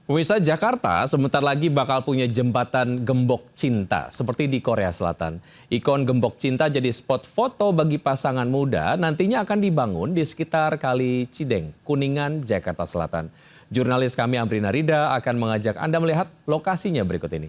Pemirsa, Jakarta sebentar lagi bakal punya jembatan gembok cinta seperti di Korea Selatan. Ikon gembok cinta jadi spot foto bagi pasangan muda nantinya akan dibangun di sekitar Kali Cideng, Kuningan, Jakarta Selatan. Jurnalis kami Amrina Rida akan mengajak Anda melihat lokasinya berikut ini.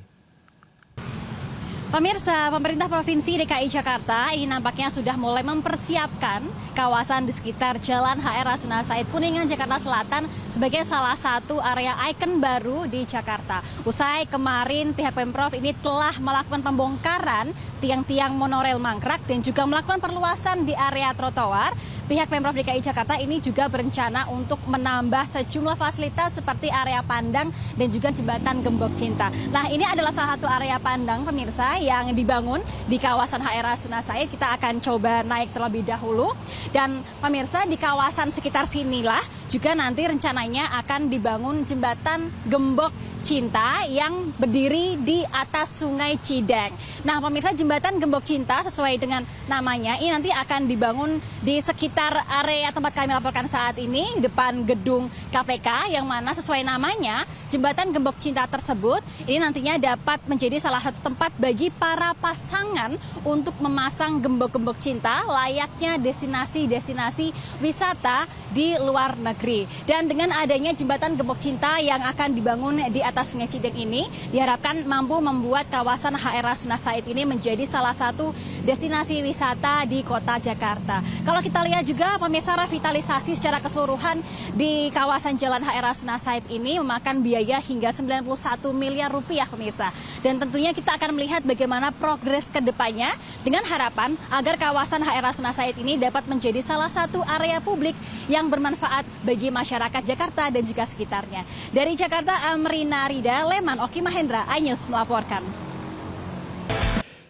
Pemirsa, pemerintah Provinsi DKI Jakarta ini nampaknya sudah mulai mempersiapkan kawasan di sekitar Jalan HR Rasuna Said Kuningan, Jakarta Selatan sebagai salah satu area ikon baru di Jakarta. Usai kemarin pihak Pemprov ini telah melakukan pembongkaran tiang-tiang monorel mangkrak dan juga melakukan perluasan di area trotoar. Pihak Pemprov DKI Jakarta ini juga berencana untuk menambah sejumlah fasilitas seperti area pandang dan juga jembatan gembok cinta. Nah, ini adalah salah satu area pandang pemirsa yang dibangun di kawasan HR Rasuna Said. Kita akan coba naik terlebih dahulu. Dan pemirsa, di kawasan sekitar sinilah juga nanti rencananya akan dibangun jembatan gembok cinta yang berdiri di atas Sungai Cideng. Nah, pemirsa, jembatan gembok cinta sesuai dengan namanya ini nanti akan dibangun di sekitar area tempat kami laporkan saat ini, depan gedung KPK, yang mana sesuai namanya jembatan gembok cinta tersebut ini nantinya dapat menjadi salah satu tempat bagi para pasangan untuk memasang gembok-gembok cinta layaknya destinasi-destinasi wisata di luar negeri. Dan dengan adanya jembatan gembok cinta yang akan dibangun di atas Sungai Cideng ini diharapkan mampu membuat kawasan HR Rasuna Said ini menjadi salah satu destinasi wisata di kota Jakarta. Kalau kita lihat juga pemirsa, revitalisasi secara keseluruhan di kawasan Jalan HR Rasuna Said ini memakan biaya hingga 91 miliar rupiah pemirsa. Dan tentunya kita akan melihat bagaimana progres ke depannya dengan harapan agar kawasan HR Rasuna Said ini dapat menjadi salah satu area publik yang bermanfaat bagi masyarakat Jakarta dan juga sekitarnya. Dari Jakarta, Amrina Rida, Leman Oki Mahendra, iNews melaporkan.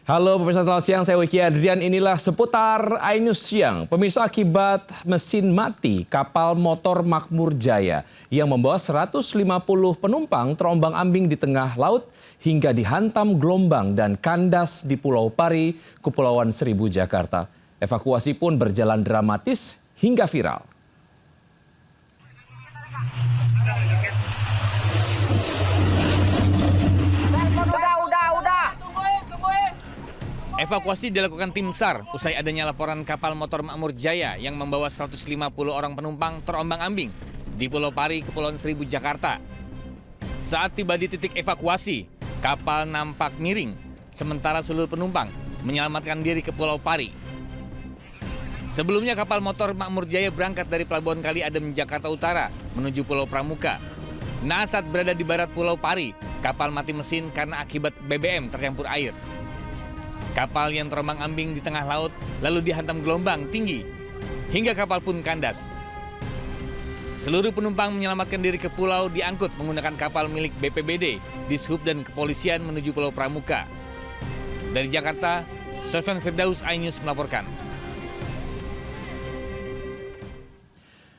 Halo pemirsa, selamat siang. Saya Wiki Adrian. Inilah seputar iNews siang. Pemirsa, akibat mesin mati, kapal motor Makmur Jaya yang membawa 150 penumpang terombang-ambing di tengah laut hingga dihantam gelombang dan kandas di Pulau Pari, Kepulauan Seribu, Jakarta. Evakuasi pun berjalan dramatis hingga viral. Evakuasi dilakukan tim SAR usai adanya laporan kapal motor Makmur Jaya yang membawa 150 orang penumpang terombang-ambing di Pulau Pari, Kepulauan Seribu, Jakarta. Saat tiba di titik evakuasi, kapal nampak miring, sementara seluruh penumpang menyelamatkan diri ke Pulau Pari. Sebelumnya kapal motor Makmur Jaya berangkat dari Pelabuhan Kali Adem, Jakarta Utara menuju Pulau Pramuka. Nah, saat berada di barat Pulau Pari, kapal mati mesin karena akibat BBM tercampur air. Kapal yang terombang-ambing di tengah laut lalu dihantam gelombang tinggi hingga kapal pun kandas. Seluruh penumpang menyelamatkan diri ke pulau diangkut menggunakan kapal milik BPBD, Dishub dan Kepolisian menuju Pulau Pramuka. Dari Jakarta, Sofyan Firdaus, iNews melaporkan.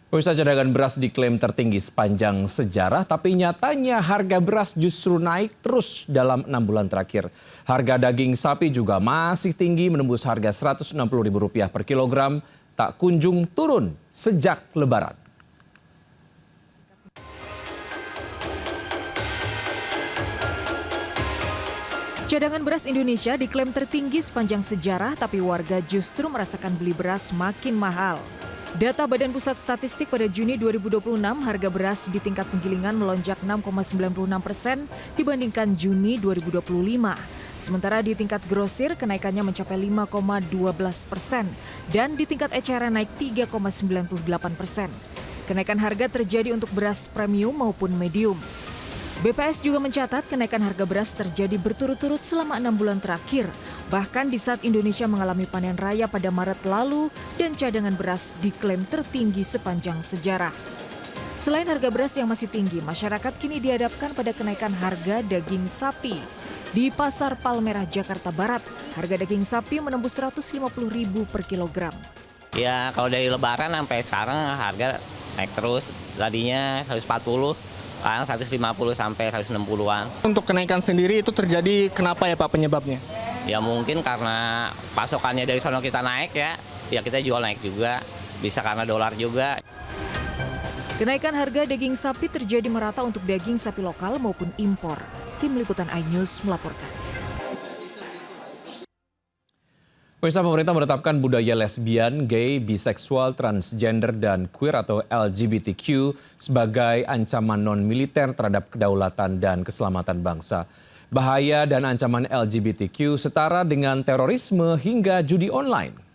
Pemirsa, cadangan beras diklaim tertinggi sepanjang sejarah, tapi nyatanya harga beras justru naik terus dalam 6 bulan terakhir. Harga daging sapi juga masih tinggi, menembus harga Rp160.000 per kilogram, tak kunjung turun sejak Lebaran. Cadangan beras Indonesia diklaim tertinggi sepanjang sejarah, tapi warga justru merasakan beli beras makin mahal. Data Badan Pusat Statistik pada Juni 2026, harga beras di tingkat penggilingan melonjak 6,96% dibandingkan Juni 2025. Sementara di tingkat grosir, kenaikannya mencapai 5,12% dan di tingkat eceran naik 3,98%. Kenaikan harga terjadi untuk beras premium maupun medium. BPS juga mencatat kenaikan harga beras terjadi berturut-turut selama 6 bulan terakhir, bahkan di saat Indonesia mengalami panen raya pada Maret lalu dan cadangan beras diklaim tertinggi sepanjang sejarah. Selain harga beras yang masih tinggi, masyarakat kini dihadapkan pada kenaikan harga daging sapi. Di Pasar Palmerah, Jakarta Barat, harga daging sapi menembus Rp150.000 per kilogram. Ya, kalau dari Lebaran sampai sekarang harga naik terus. Tadinya 140, sekarang 150 sampai 160-an. Untuk kenaikan sendiri itu terjadi kenapa ya Pak penyebabnya? Ya mungkin karena pasokannya dari sono kita naik ya kita jual naik juga. Bisa karena dolar juga. Kenaikan harga daging sapi terjadi merata untuk daging sapi lokal maupun impor. Tim Liputan iNews melaporkan. Pemirsa, pemerintah menetapkan budaya lesbian, gay, biseksual, transgender, dan queer atau LGBTQ sebagai ancaman non-militer terhadap kedaulatan dan keselamatan bangsa. Bahaya dan ancaman LGBTQ setara dengan terorisme hingga judi online.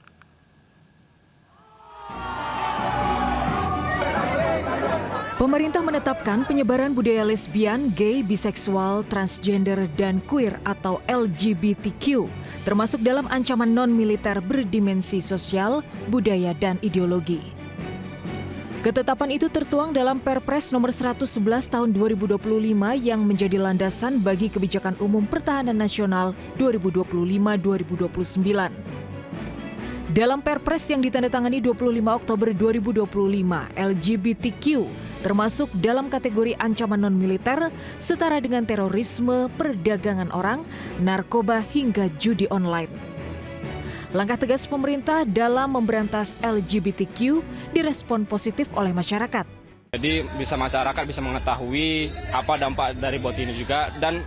Pemerintah menetapkan penyebaran budaya lesbian, gay, biseksual, transgender, dan queer atau LGBTQ termasuk dalam ancaman non-militer berdimensi sosial, budaya, dan ideologi. Ketetapan itu tertuang dalam Perpres nomor 111 tahun 2025 yang menjadi landasan bagi kebijakan umum pertahanan nasional 2025-2029. Dalam Perpres yang ditandatangani 25 Oktober 2025, LGBTQ termasuk dalam kategori ancaman non-militer setara dengan terorisme, perdagangan orang, narkoba hingga judi online. Langkah tegas pemerintah dalam memberantas LGBTQ direspon positif oleh masyarakat. Jadi masyarakat bisa mengetahui apa dampak dari bot ini juga dan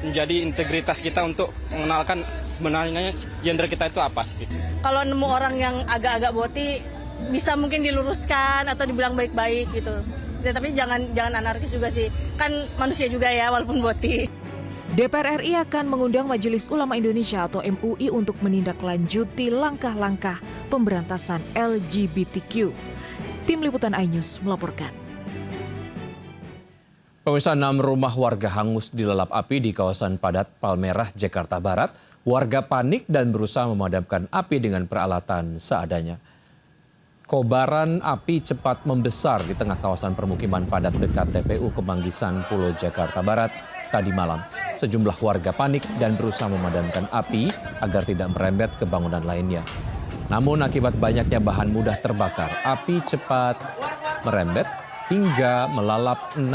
menjadi integritas kita untuk mengenalkan sebenarnya gender kita itu apa sih. Kalau nemu orang yang agak-agak boti bisa mungkin diluruskan atau dibilang baik-baik gitu. Ya, tapi jangan anarkis juga sih. Kan manusia juga ya walaupun boti. DPR RI akan mengundang Majelis Ulama Indonesia atau MUI untuk menindaklanjuti langkah-langkah pemberantasan LGBTQ. Tim Liputan iNews melaporkan. Pemirsa, 6 rumah warga hangus dilalap api di kawasan padat Palmerah, Jakarta Barat. Warga panik dan berusaha memadamkan api dengan peralatan seadanya. Kobaran api cepat membesar di tengah kawasan permukiman padat dekat TPU Kemanggisan, Pulau Jakarta Barat tadi malam. Sejumlah warga panik dan berusaha memadamkan api agar tidak merembet ke bangunan lainnya. Namun akibat banyaknya bahan mudah terbakar, api cepat merembet hingga melalap 6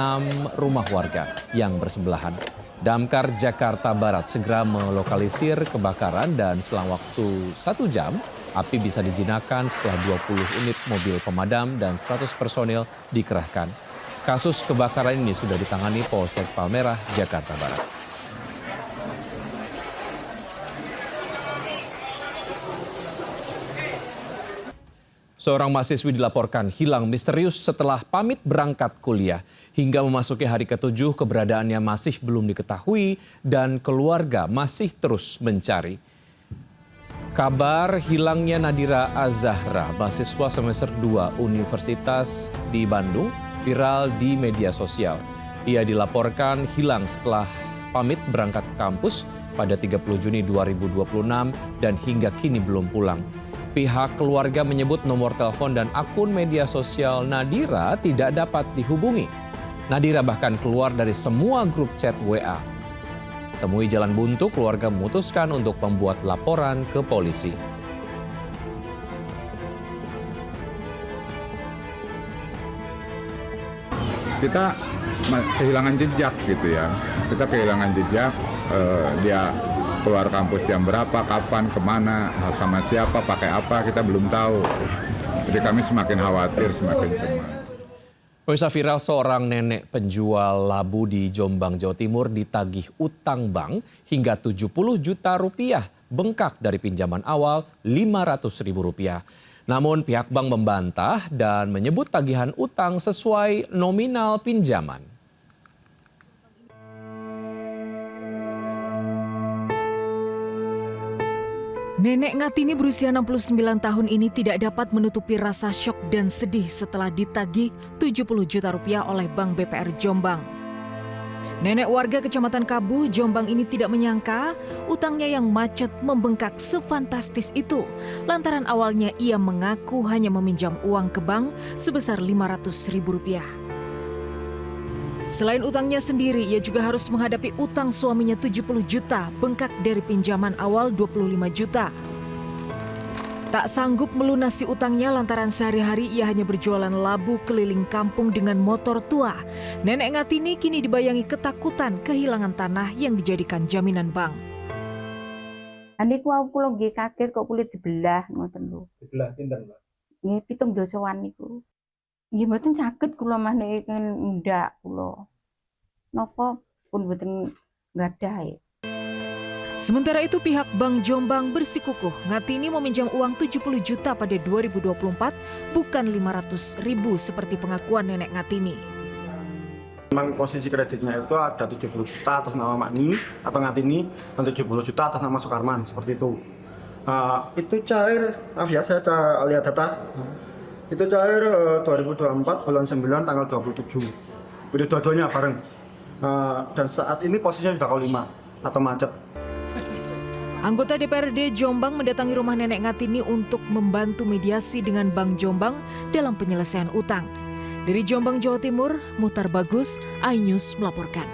rumah warga yang bersebelahan. Damkar Jakarta Barat segera melokalisir kebakaran dan selang waktu 1 jam, api bisa dijinakkan setelah 20 unit mobil pemadam dan 100 personil dikerahkan. Kasus kebakaran ini sudah ditangani Polsek Palmerah, Jakarta Barat. Seorang mahasiswi dilaporkan hilang misterius setelah pamit berangkat kuliah. Hingga memasuki hari ke-7, keberadaannya masih belum diketahui dan keluarga masih terus mencari. Kabar hilangnya Nadira Azahra, mahasiswa semester 2 Universitas di Bandung, viral di media sosial. Ia dilaporkan hilang setelah pamit berangkat ke kampus pada 30 Juni 2026 dan hingga kini belum pulang. Pihak keluarga menyebut nomor telepon dan akun media sosial Nadira tidak dapat dihubungi. Nadira bahkan keluar dari semua grup chat WA. Temui jalan buntu, keluarga memutuskan untuk membuat laporan ke polisi. Kita kehilangan jejak gitu ya. Kita kehilangan jejak, dia keluar kampus jam berapa, kapan, kemana, sama siapa, pakai apa, kita belum tahu. Jadi kami semakin khawatir, semakin cemas. Pemirsa, viral seorang nenek penjual labu di Jombang, Jawa Timur ditagih utang bank hingga 70 juta rupiah, bengkak dari pinjaman awal 500 ribu rupiah. Namun pihak bank membantah dan menyebut tagihan utang sesuai nominal pinjaman. Nenek Ngatini berusia 69 tahun ini tidak dapat menutupi rasa syok dan sedih setelah ditagih 70 juta rupiah oleh Bank BPR Jombang. Nenek warga Kecamatan Kabu, Jombang ini tidak menyangka utangnya yang macet membengkak sefantastis itu. Lantaran awalnya ia mengaku hanya meminjam uang ke bank sebesar 500 ribu rupiah. Selain utangnya sendiri, ia juga harus menghadapi utang suaminya 70 juta, bengkak dari pinjaman awal 25 juta. Tak sanggup melunasi utangnya lantaran sehari-hari ia hanya berjualan labu keliling kampung dengan motor tua. Nenek Ngatini kini dibayangi ketakutan kehilangan tanah yang dijadikan jaminan bank. Niku kula nggih kaget kok kulit dibelah ngoten lho. Dibelah pinten, Mbak? Nggih 7 dosoan niku. Nggih mboten saged kula maneh ndak kula. Napa pun mboten nggadahi. Sementara itu pihak Bank Jombang bersikukuh Ngatini meminjam uang 70 juta pada 2024 bukan 500.000 seperti pengakuan nenek Ngatini. Memang posisi kreditnya itu ada 70 juta atas nama Makni atau Ngatini dan 70 juta atas nama Sukarman, seperti itu. Itu cair, maaf ya saya lihat data, itu cair 2024 bulan 9 tanggal 27. Itu dua-duanya bareng. Dan saat ini posisinya sudah kali 5 atau macet. Anggota DPRD Jombang mendatangi rumah nenek Ngatini untuk membantu mediasi dengan Bank Jombang dalam penyelesaian utang. Dari Jombang, Jawa Timur, Muhtar Bagus, iNews melaporkan.